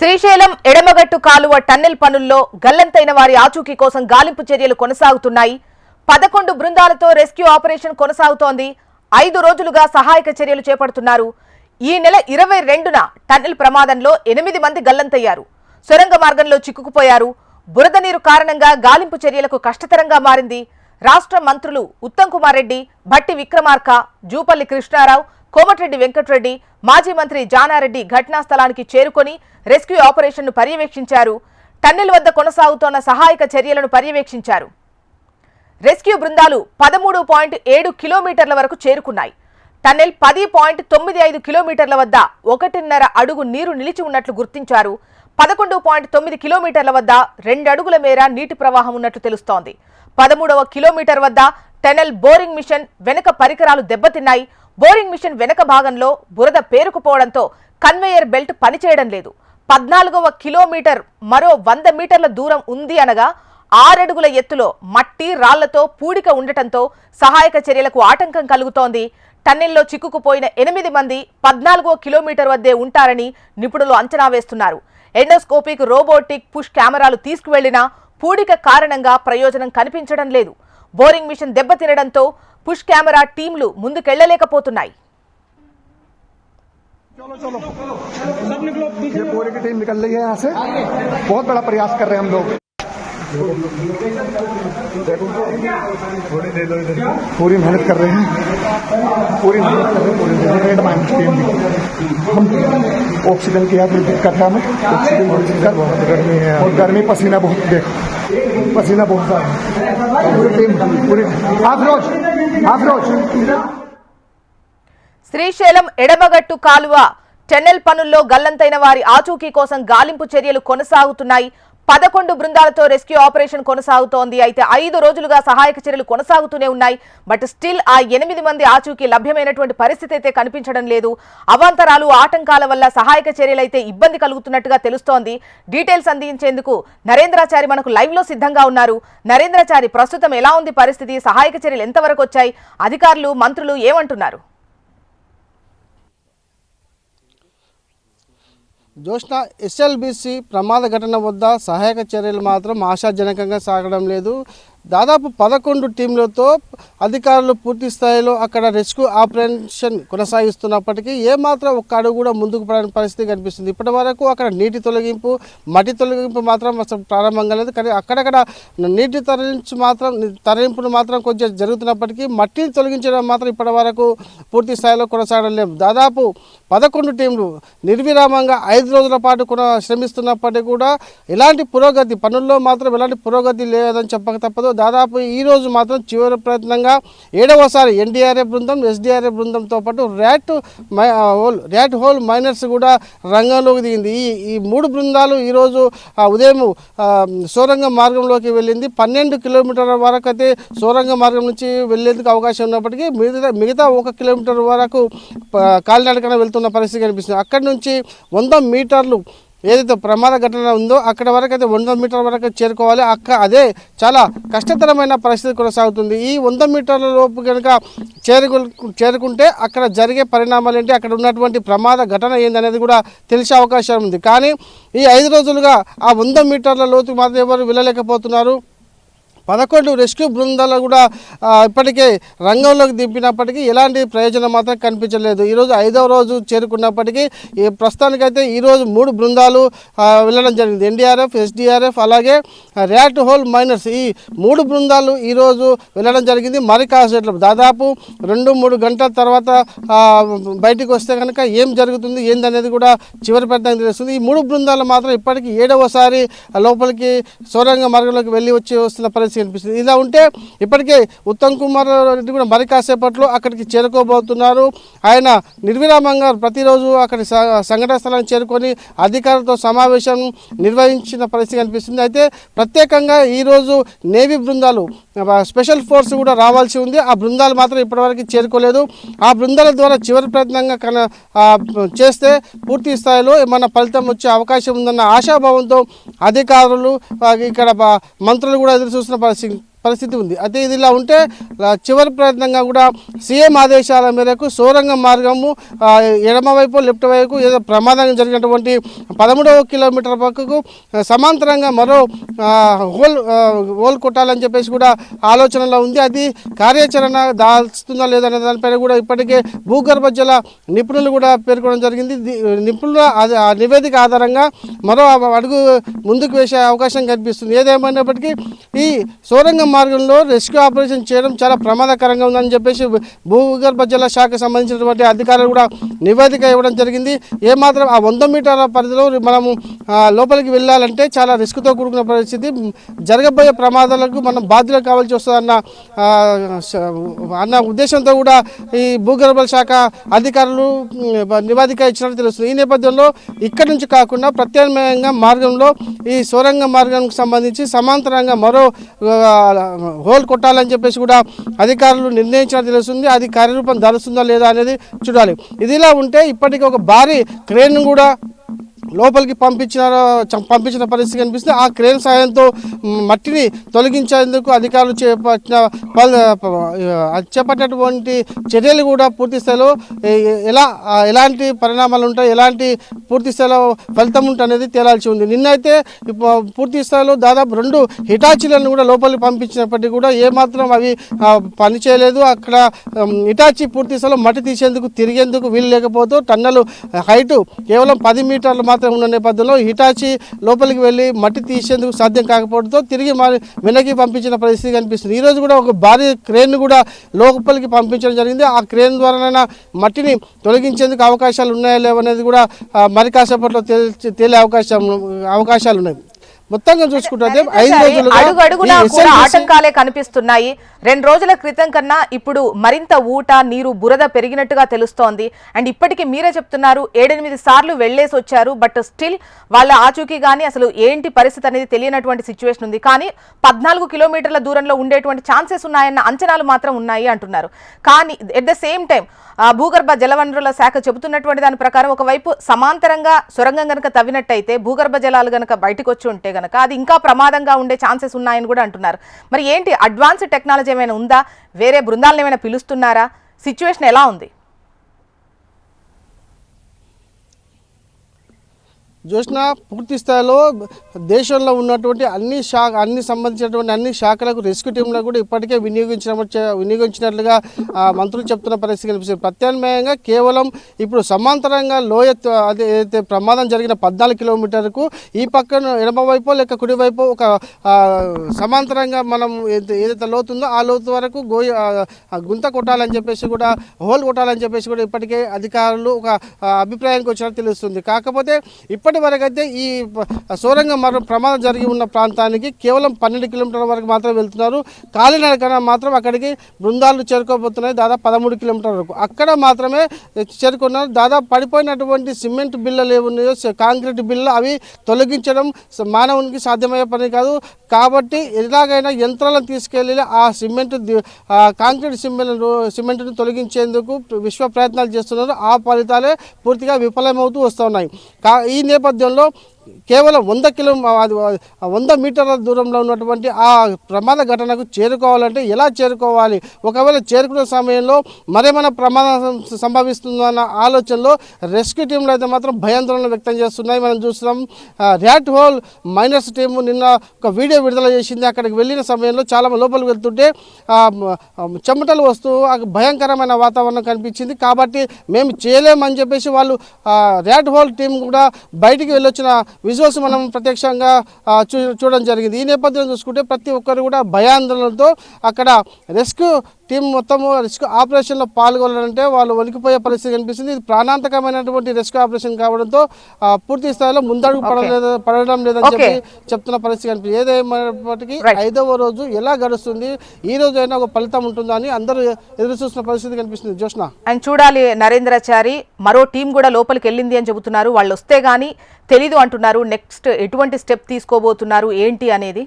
శ్రీశైలం ఎడమగట్టు కాలువ టన్నెల్ పనుల్లో గల్లంతైన వారి ఆచూకీ కోసం గాలింపు చర్యలు కొనసాగుతున్నాయి. 11 బృందాలతో రెస్క్యూ ఆపరేషన్ కొనసాగుతోంది. 5 రోజులుగా సహాయక చర్యలు చేపడుతున్నారు. ఈ నెల 22న టన్నెల్ ప్రమాదంలో 8 మంది గల్లంతయ్యారు. సొరంగ మార్గంలో చిక్కుకుపోయారు. బురద నీరు కారణంగా గాలింపు చర్యలకు కష్టతరంగా మారింది. రాష్ట్ర మంత్రులు ఉత్తమ్ కుమార్ రెడ్డి, భట్టి విక్రమార్క, జూపల్లి కృష్ణారావు, కోమటిరెడ్డి వెంకటరెడ్డి, మాజీ మంత్రి జానారెడ్డి ఘటనా స్థలానికి చేరుకొని రెస్క్యూ ఆపరేషన్ను పర్యవేక్షించారు. టన్నెల్ వద్ద కొనసాగుతోన్న సహాయక చర్యలను పర్యవేక్షించారు. రెస్క్యూ బృందాలు 13.7 కిలోమీటర్ల వరకు చేరుకున్నాయి. టన్నెల్ 10.95 కిలోమీటర్ల వద్ద 1.5 అడుగు నీరు నిలిచి ఉన్నట్లు గుర్తించారు. 11.9 కిలోమీటర్ల వద్ద 2 అడుగుల మేర నీటి ప్రవాహం ఉన్నట్లు తెలుస్తోంది. 13వ కిలోమీటర్ వద్ద టన్నెల్ బోరింగ్ మిషన్ వెనక పరికరాలు దెబ్బతిన్నాయి. బోరింగ్ మిషన్ వెనక భాగంలో బురద పేరుకుపోవడంతో కన్వేయర్ బెల్ట్ పనిచేయడం లేదు. 14వ కిలోమీటర్ మరో 100 మీటర్ల దూరం ఉంది అనగా 6 అడుగుల ఎత్తులో మట్టి రాళ్లతో పూడిక ఉండటంతో సహాయక చర్యలకు ఆటంకం కలుగుతోంది. టన్నెల్లో చిక్కుకుపోయిన 8 మంది 14వ కిలోమీటర్ వద్దే ఉంటారని నిపుణులు అంచనా వేస్తున్నారు. ఎండోస్కోపిక్ రోబోటిక్ పుష్ కెమెరాలు తీసుకువెళ్లినా పూడిక కారణంగా ప్రయోజనం కనిపించడం లేదు. బోరింగ్ మిషన్ దెబ్బతినడంతో పుష్ కెమెరా టీంలు ముందుకెళ్లలేకపోతున్నాయి. चलो चलो ये पूरी की टीम निकल रही है यहाँ से. बहुत बड़ा प्रयास कर रहे हैं हम लोग. पूरी मेहनत कर रहे हैं. पूरी रेड माइंड टीम भी. हम ऑक्सीजन की थोड़ी दिक्कत है. हमें ऑक्सीजन थोड़ी दिक्कत, बहुत गर्मी है और गर्मी पसीना बहुत, देखो पसीना बहुत सारा. पूरी टीम पूरी आफरोज శ్రీశైలం ఎడమగట్టు కాలువ టన్నెల్ పనుల్లో గల్లంతైన వారి ఆచూకీ కోసం గాలింపు చర్యలు కొనసాగుతున్నాయి. 11 బృందాలతో రెస్క్యూ ఆపరేషన్ కొనసాగుతోంది. అయితే 5 రోజులుగా సహాయక చర్యలు కొనసాగుతూనే ఉన్నాయి. బట్ స్టిల్ ఆ 8 మంది ఆచూకీ లభ్యమైనటువంటి పరిస్థితి అయితే కనిపించడం లేదు. అవాంతరాలు, ఆటంకాల వల్ల సహాయక చర్యలైతే ఇబ్బంది కలుగుతున్నట్టుగా తెలుస్తోంది. డీటెయిల్స్ అందించేందుకు నరేంద్రాచారి మనకు లైవ్ లో సిద్ధంగా ఉన్నారు. నరేంద్రాచారి, ప్రస్తుతం ఎలా ఉంది పరిస్థితి? సహాయక చర్యలు ఎంతవరకు వచ్చాయి? అధికారులు, మంత్రులు ఏమంటున్నారు? జోష్నా, ఎస్ఎల్బీసీ ప్రమాద ఘటన వద్ద సహాయక చర్యలు మాత్రం ఆశాజనకంగా సాగడం లేదు. దాదాపు 11 టీంలతో అధికారులు పూర్తి స్థాయిలో అక్కడ రెస్క్యూ ఆపరేషన్ కొనసాగిస్తున్నప్పటికీ ఏమాత్రం ఒక్క అడుగు కూడా ముందుకు పడని పరిస్థితి కనిపిస్తుంది. ఇప్పటి వరకు అక్కడ నీటి తొలగింపు, మట్టి తొలగింపు మాత్రం అసలు ప్రారంభంగా లేదు. కానీ అక్కడక్కడ నీటి తరలింపును మాత్రం కొంచెం జరుగుతున్నప్పటికీ మట్టిని తొలగించడం మాత్రం ఇప్పటి వరకు పూర్తి స్థాయిలో కొనసాగడం లేదు. దాదాపు 11 టీంలు నిర్విరామంగా 5 రోజుల పాటు శ్రమిస్తున్నప్పటికీ కూడా ఎలాంటి పురోగతి, పనుల్లో మాత్రం ఎలాంటి పురోగతి లేదని చెప్పక తప్పదు. దాదాపు ఈ రోజు మాత్రం చివరి ప్రయత్నంగా 7వసారి ఎన్డీఆర్ఎఫ్ బృందం, ఎస్డీఆర్ఎఫ్ బృందంతో పాటు ర్యాట్ హోల్ మైనర్స్ కూడా రంగంలోకి దిగింది. ఈ 3 బృందాలు ఈరోజు ఉదయం సోరంగ మార్గంలోకి వెళ్ళింది. 12 కిలోమీటర్ల వరకు అయితే సోరంగ మార్గం నుంచి వెళ్లేందుకు అవకాశం ఉన్నప్పటికీ మిగతా 1 కిలోమీటర్ వరకు కాలినడకన వెళ్తున్న పరిస్థితి కనిపిస్తుంది. అక్కడి నుంచి 100 మీటర్లు ఏదైతే ప్రమాద ఘటన ఉందో అక్కడ వరకు అయితే 100 మీటర్ల వరకు చేరుకోవాలి. అదే చాలా కష్టతరమైన పరిస్థితి కొనసాగుతుంది. ఈ 100 మీటర్ల లోపు కనుక చేరుకుంటే అక్కడ జరిగే పరిణామాలు ఏంటి, అక్కడ ఉన్నటువంటి ప్రమాద ఘటన ఏందనేది కూడా తెలిసే అవకాశం ఉంది. కానీ ఈ 5 రోజులుగా ఆ 100 మీటర్ల లోతు మాత్రం ఎవరు వెళ్ళలేకపోతున్నారు. 11 రెస్క్యూ బృందాలు కూడా ఇప్పటికే రంగంలోకి దింపినప్పటికీ ఎలాంటి ప్రయోజనం మాత్రం కనిపించలేదు. ఈరోజు 5వ రోజు చేరుకున్నప్పటికీ ప్రస్తుతానికైతే ఈరోజు 3 బృందాలు వెళ్ళడం జరిగింది. ఎన్డీఆర్ఎఫ్, ఎస్డీఆర్ఎఫ్ అలాగే ర్యాట్ హోల్ మైనర్స్, ఈ 3 బృందాలు ఈరోజు వెళ్ళడం జరిగింది. మరి కాసేపు దాదాపు 2-3 గంటల తర్వాత బయటికి వస్తే కనుక ఏం జరుగుతుంది ఏందనేది కూడా చివరి ప్రయత్నం తెలుస్తుంది. ఈ 3 బృందాలు మాత్రం ఇప్పటికీ 7వసారి లోపలికి సోరంగ మార్గంలోకి వస్తున్న పరిస్థితి కనిపిస్తుంది. ఇలా ఉంటే ఇప్పటికే ఉత్తమ్ కుమార్ రెడ్డి కూడా మరి కాసేపట్లో అక్కడికి చేరుకోబోతున్నారు. ఆయన నిర్విరామంగా ప్రతిరోజు అక్కడి సంఘటన స్థలానికి చేరుకొని అధికారులతో సమావేశం నిర్వహించిన పరిస్థితి కనిపిస్తుంది. అయితే ప్రత్యేకంగా ఈరోజు నేవీ బృందాలు, స్పెషల్ ఫోర్స్ కూడా రావాల్సి ఉంది. ఆ బృందాలు మాత్రం ఇప్పటివరకు చేరుకోలేదు. ఆ బృందాల ద్వారా చివరి ప్రయత్నంగా చేస్తే పూర్తి స్థాయిలో ఏమన్నా ఫలితం వచ్చే అవకాశం ఉందన్న ఆశాభావంతో అధికారులు, ఇక్కడ మంత్రులు కూడా ఎదురు చూస్తున్న పరిస్థితి ఉంది. అయితే ఇది ఇలా ఉంటే చివరి ప్రయత్నంగా కూడా సీఎం ఆదేశాల మేరకు సొరంగ మార్గము ఎడమ వైపు లెఫ్ట్ వైపు ఏదో ప్రమాదం జరిగినటువంటి 13వ కిలోమీటర్ పక్కకు సమాంతరంగా మరో హోల్ కొట్టాలని చెప్పేసి కూడా ఆలోచనలో ఉంది. అది కార్యాచరణ దాల్స్తుందా లేదా అనే దానిపైన కూడా ఇప్పటికే భూగర్భ జల నిపుణులు కూడా పేర్కొనడం జరిగింది. నిపుణుల నివేదిక ఆధారంగా మరో అడుగు ముందుకు వేసే అవకాశం కనిపిస్తుంది. ఏదేమైనప్పటికీ ఈ సొరంగ మార్గంలో రెస్క్యూ ఆపరేషన్ చేయడం చాలా ప్రమాదకరంగా ఉందని చెప్పేసి భూగర్భ జల శాఖకు సంబంధించినటువంటి అధికారులు కూడా నివేదిక ఇవ్వడం జరిగింది. ఏమాత్రం ఆ 100 మీటర్ల పరిధిలో మనము లోపలికి వెళ్ళాలంటే చాలా రిస్క్తో కూడుకున్న పరిస్థితి, జరగబోయే ప్రమాదాలకు మనం బాధ్యులు కావాల్సి వస్తుందన్న ఉద్దేశంతో కూడా ఈ భూగర్భ శాఖ అధికారులు నివేదిక ఇచ్చినట్టు తెలుస్తుంది. ఈ నేపథ్యంలో ఇక్కడి నుంచి కాకుండా ప్రత్యామ్నాయంగా మార్గంలో ఈ సొరంగ మార్గానికి సంబంధించి సమాంతరంగా మరో హోల్ కొట్టాలని చెప్పేసి కూడా అధికారులు నిర్ణయించినట్టు తెలుస్తుంది. అది కార్యరూపం ధరుస్తుందా లేదా అనేది చూడాలి. ఇదిలా ఉంటే ఇప్పటికీ ఒక భారీ క్రేన్ కూడా లోపలికి పంపించిన పరిస్థితి కనిపిస్తుంది. ఆ క్రేన్ సాయంతో మట్టిని తొలగించేందుకు అధికారులు చేపట్టినటువంటి చర్యలు కూడా పూర్తి స్థాయిలో ఎలాంటి పరిణామాలు ఉంటాయి, ఎలాంటి పూర్తి స్థాయిలో ఫలితం ఉంటుంది తేలాల్సి ఉంది. నిన్నైతే పూర్తి స్థాయిలో దాదాపు 2 హిటాచీలను కూడా లోపలికి పంపించినప్పటికీ కూడా ఏమాత్రం అవి పనిచేయలేదు. అక్కడ హిటాచీ పూర్తి స్థాయిలో మట్టి తీసేందుకు తిరిగేందుకు వీలు లేకపోతూ టన్నెల్ హైటు కేవలం 10 మీటర్లు మాత్రం ఉన్న నేపథ్యంలో హిటాచీ లోపలికి వెళ్ళి మట్టి తీసేందుకు సాధ్యం కాకపోవడంతో తిరిగి వెనక్కి పంపించిన పరిస్థితి కనిపిస్తుంది. ఈరోజు కూడా ఒక భారీ క్రేన్ కూడా లోపలికి పంపించడం జరిగింది. ఆ క్రేన్ ద్వారానైనా మట్టిని తొలగించేందుకు అవకాశాలు ఉన్నాయా లేవనేది కూడా మరి కాసేపట్లో తేలే అవకాశాలు ఉన్నాయి. మొత్తంగా చూసుకుంటే 5 రోజులుగా అడుగడుగునా కూడా ఆటంకాలే కనిపిస్తున్నాయి. 2 రోజుల క్రితం కన్నా ఇప్పుడు మరింత ఊట నీరు బురద పెరిగినట్టుగా తెలుస్తోంది. అండ్ ఇప్పటికీ మీరే చెప్తున్నారు 7-8 సార్లు వెళ్లేసి వచ్చారు, బట్ స్టిల్ వాళ్ళ ఆచూకీ కానీ అసలు ఏంటి పరిస్థితి అనేది తెలియనటువంటి సిచ్యువేషన్ ఉంది. కానీ 14 కిలోమీటర్ల దూరంలో ఉండేటువంటి ఛాన్సెస్ ఉన్నాయన్న అంచనాలు మాత్రం ఉన్నాయి అంటున్నారు. కానీ ఎట్ ద సేమ్ టైం భూగర్భ జలవనరుల శాఖ చెబుతున్నటువంటి దాని ప్రకారం ఒకవైపు సమాంతరంగా సొరంగం గనక తవ్వినట్టయితే భూగర్భ జలాలు గనక బయటకు వచ్చి ఉంటే గనక అది ఇంకా ప్రమాదంగా ఉండే ఛాన్సెస్ ఉన్నాయని కూడా అంటున్నారు. మరి ఏంటి అడ్వాన్స్డ్ టెక్నాలజీ ఏమైనా ఉందా? వేరే బృందాలను ఏమైనా పిలుస్తున్నారా? సిచ్యువేషన్ ఎలా ఉంది? చూసినా పూర్తి స్థాయిలో దేశంలో ఉన్నటువంటి అన్ని సంబంధించినటువంటి అన్ని శాఖలకు రెస్క్యూ టీంలకు కూడా ఇప్పటికే వినియోగించినట్లుగా మంత్రులు చెప్తున్న పరిస్థితి కనిపిస్తుంది. ప్రత్యామ్నాయంగా కేవలం ఇప్పుడు సమాంతరంగా లోయ అదే ప్రమాదం జరిగిన 14 కిలోమీటర్కు ఈ పక్కన ఎడమ వైపు లేక కుడివైపు ఒక సమాంతరంగా మనం ఏదైతే లోతుందో ఆ లోతు వరకు గుంత కొట్టాలని చెప్పేసి కూడా హోల్ కొట్టాలని చెప్పేసి కూడా ఇప్పటికే అధికారులు ఒక అభిప్రాయానికి వచ్చినట్టు తెలుస్తుంది. కాకపోతే ఇప్పటి వరకు అయితే ఈ సొరంగ ప్రమాదం జరిగి ఉన్న ప్రాంతానికి కేవలం 12 కిలోమీటర్ల వరకు మాత్రమే వెళ్తున్నారు. కాలినడకన మాత్రం అక్కడికి బృందాలు చేరుకోబోతున్నాయి దాదాపు 13 కిలోమీటర్ల వరకు. అక్కడ మాత్రమే చేరుకున్నారు. దాదాపు పడిపోయినటువంటి సిమెంట్ బిళ్ళలు ఏమున్నాయో కాంక్రీట్ బిళ్ళ అవి తొలగించడం మానవునికి సాధ్యమయ్యే పని కాదు. కాబట్టి ఎలాగైనా యంత్రాలను తీసుకెళ్ళి ఆ కాంక్రీట్ సిమెంట్ను తొలగించేందుకు విశ్వ ప్రయత్నాలు చేస్తున్నారు. ఆ ఫలితాలే పూర్తిగా విఫలమవుతూ వస్తున్నాయి. ఈ నేపథ్యంలో కేవలం 100 మీటర్ల దూరంలో ఉన్నటువంటి ఆ ప్రమాద ఘటనకు చేరుకోవాలంటే ఎలా చేరుకోవాలి, ఒకవేళ చేరుకునే సమయంలో మరేమైనా ప్రమాదం సంభవిస్తుందన్న ఆలోచనలో రెస్క్యూ టీంలు అయితే మాత్రం భయాందోళన వ్యక్తం చేస్తున్నాయి. మనం చూస్తున్నాం ర్యాట్ హోల్ మైనర్స్ టీము నిన్న ఒక వీడియో విడుదల చేసింది. అక్కడికి వెళ్ళిన సమయంలో చాలా లోపలికి వెళ్తుంటే చెమటలు వస్తూ భయంకరమైన వాతావరణం కనిపించింది. కాబట్టి మేము చేయలేమని చెప్పేసి వాళ్ళు ర్యాట్ హోల్ టీం కూడా బయటికి వెళ్ళొచ్చిన విజువల్స్ మనం ప్రత్యక్షంగా చూడడం జరిగింది. ఈ నేపథ్యంలో చూసుకుంటే ప్రతి ఒక్కరు కూడా భయాందోళనతో అక్కడ రెస్క్యూ టీం మొత్తము రెస్క్యూ ఆపరేషన్లో పాల్గొనాలంటే వాళ్ళు వణికిపోయే పరిస్థితి కనిపిస్తుంది. ఇది ప్రాణాంతకమైనటువంటి రెస్క్యూ ఆపరేషన్ కావడంతో పూర్తి స్థాయిలో ముందడుగు పడడం లేదని చెప్పి చెప్తున్న పరిస్థితి కనిపిస్తుంది. ఏదేమైనప్పటికీ 5వ రోజు ఎలా గడుస్తుంది, ఈ రోజు అయినా ఒక ఫలితం ఉంటుందా అని అందరూ ఎదురు చూస్తున్న పరిస్థితి కనిపిస్తుంది. జోష్న అండ్ చూడాలి. నరేంద్రాచారి మరో టీం కూడా లోపలికి వెళ్ళింది అని చెబుతున్నారు. వాళ్ళు వస్తే గానీ తెలీదు అంటున్నారు. నెక్స్ట్ ఎటువంటి స్టెప్ తీసుకోబోతున్నారు ఏంటి అనేది